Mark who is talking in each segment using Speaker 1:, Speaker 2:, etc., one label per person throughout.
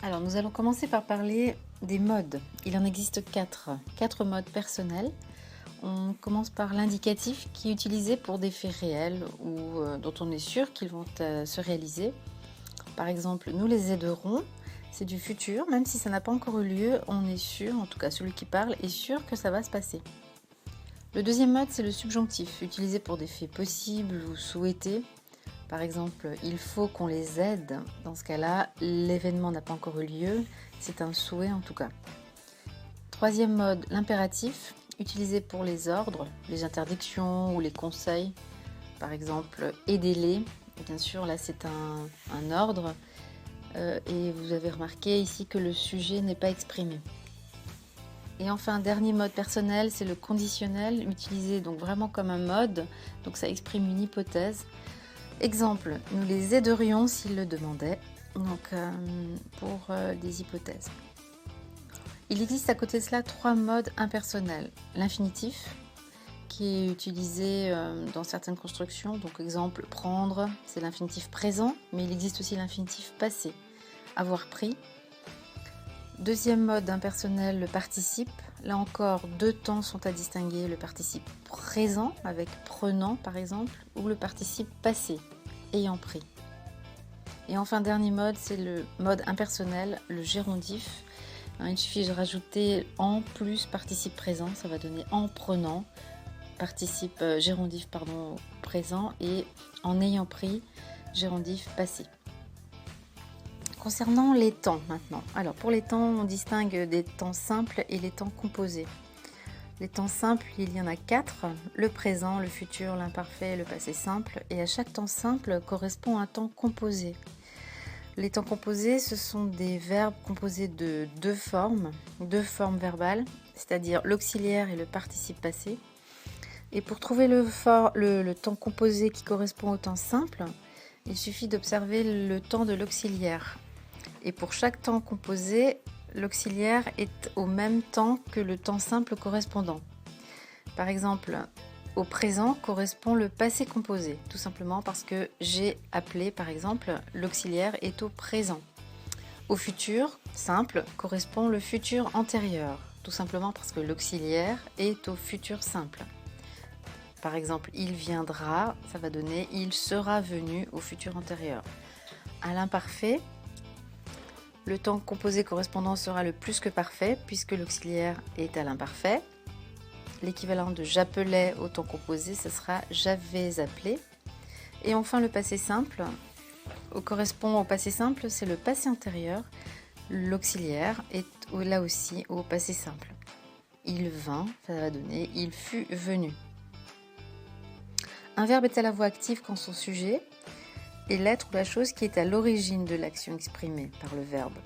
Speaker 1: Alors, nous allons commencer par parler des modes. Il en existe quatre modes personnels. On commence par l'indicatif qui est utilisé pour des faits réels ou dont on est sûr qu'ils vont se réaliser. Par exemple, nous les aiderons, c'est du futur, même si ça n'a pas encore eu lieu, on est sûr, en tout cas celui qui parle est sûr que ça va se passer. Le deuxième mode, c'est le subjonctif, utilisé pour des faits possibles ou souhaités. Par exemple, il faut qu'on les aide. Dans ce cas-là, l'événement n'a pas encore eu lieu, c'est un souhait en tout cas. Troisième mode, l'impératif, utilisé pour les ordres, les interdictions ou les conseils. Par exemple, aidez-les. Bien sûr, là c'est un ordre. Et vous avez remarqué ici que le sujet n'est pas exprimé. Et enfin, dernier mode personnel, c'est le conditionnel, utilisé donc vraiment comme un mode. Donc ça exprime une hypothèse. Exemple, nous les aiderions s'ils le demandaient, donc pour des hypothèses. Il existe à côté de cela trois modes impersonnels. L'infinitif, qui est utilisé dans certaines constructions, donc exemple, prendre, c'est l'infinitif présent, mais il existe aussi l'infinitif passé, avoir pris. Deuxième mode impersonnel, le participe. Là encore, deux temps sont à distinguer, le participe présent avec prenant par exemple, ou le participe passé, ayant pris. Et enfin, dernier mode, c'est le mode impersonnel, le gérondif. Il suffit de rajouter en plus participe présent, ça va donner en prenant, participe gérondif présent, et en ayant pris, gérondif passé. Concernant les temps maintenant. Alors pour les temps, on distingue des temps simples et les temps composés. Les temps simples, il y en a 4, le présent, le futur, l'imparfait, le passé simple, et à chaque temps simple correspond un temps composé. Les temps composés, ce sont des verbes composés de deux formes verbales, c'est-à-dire l'auxiliaire et le participe passé. Et pour trouver le temps composé qui correspond au temps simple, il suffit d'observer le temps de l'auxiliaire. Et pour chaque temps composé, l'auxiliaire est au même temps que le temps simple correspondant. Par exemple, au présent correspond le passé composé, tout simplement parce que j'ai appelé, par exemple, l'auxiliaire est au présent. Au futur simple correspond le futur antérieur, tout simplement parce que l'auxiliaire est au futur simple. Par exemple, il viendra, ça va donner il sera venu au futur antérieur. À l'imparfait, le temps composé correspondant sera le plus que parfait puisque l'auxiliaire est à l'imparfait. L'équivalent de j'appelais au temps composé, ce sera j'avais appelé. Et enfin le passé simple correspond au passé simple, c'est le passé antérieur. L'auxiliaire est là aussi au passé simple. Il vint, ça va donner il fut venu. Un verbe est à la voix active quand son sujet est l'être ou la chose qui est à l'origine de l'action exprimée par le verbe.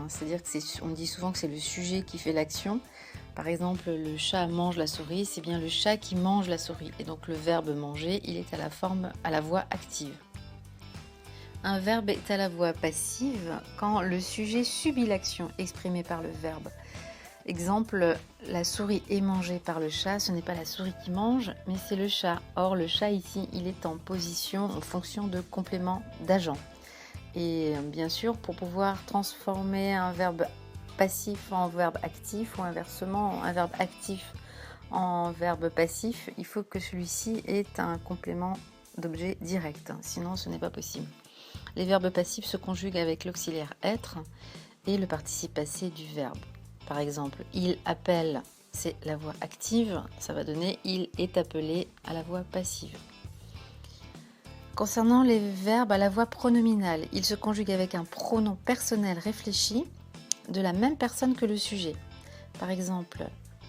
Speaker 1: C'est-à-dire qu'on dit souvent que c'est le sujet qui fait l'action. Par exemple, le chat mange la souris, c'est bien le chat qui mange la souris. Et donc le verbe manger, il est à la voix active. Un verbe est à la voix passive quand le sujet subit l'action exprimée par le verbe. Exemple, la souris est mangée par le chat, ce n'est pas la souris qui mange, mais c'est le chat. Or, le chat ici, il est en fonction de complément d'agent. Et bien sûr, pour pouvoir transformer un verbe passif en verbe actif, ou inversement, un verbe actif en verbe passif, il faut que celui-ci ait un complément d'objet direct, sinon ce n'est pas possible. Les verbes passifs se conjuguent avec l'auxiliaire être et le participe passé du verbe. Par exemple, il appelle, c'est la voix active, ça va donner il est appelé à la voix passive. Concernant les verbes à la voix pronominale, ils se conjuguent avec un pronom personnel réfléchi de la même personne que le sujet. Par exemple,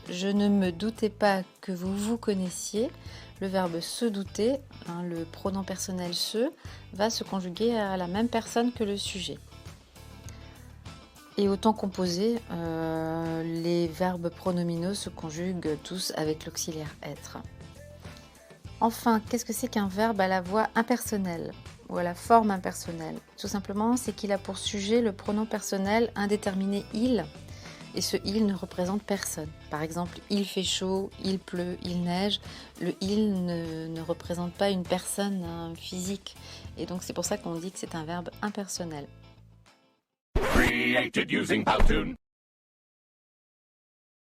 Speaker 1: je ne me doutais pas que vous vous connaissiez. Le verbe se douter, le pronom personnel se, va se conjuguer à la même personne que le sujet. Et au temps composé, les verbes pronominaux se conjuguent tous avec l'auxiliaire être. Enfin, qu'est-ce que c'est qu'un verbe à la voix impersonnelle ou à la forme impersonnelle? Tout simplement, c'est qu'il a pour sujet le pronom personnel indéterminé il, et ce il ne représente personne. Par exemple, il fait chaud, il pleut, il neige. Le il ne représente pas une personne physique, et donc c'est pour ça qu'on dit que c'est un verbe impersonnel.
Speaker 2: created using Powtoon.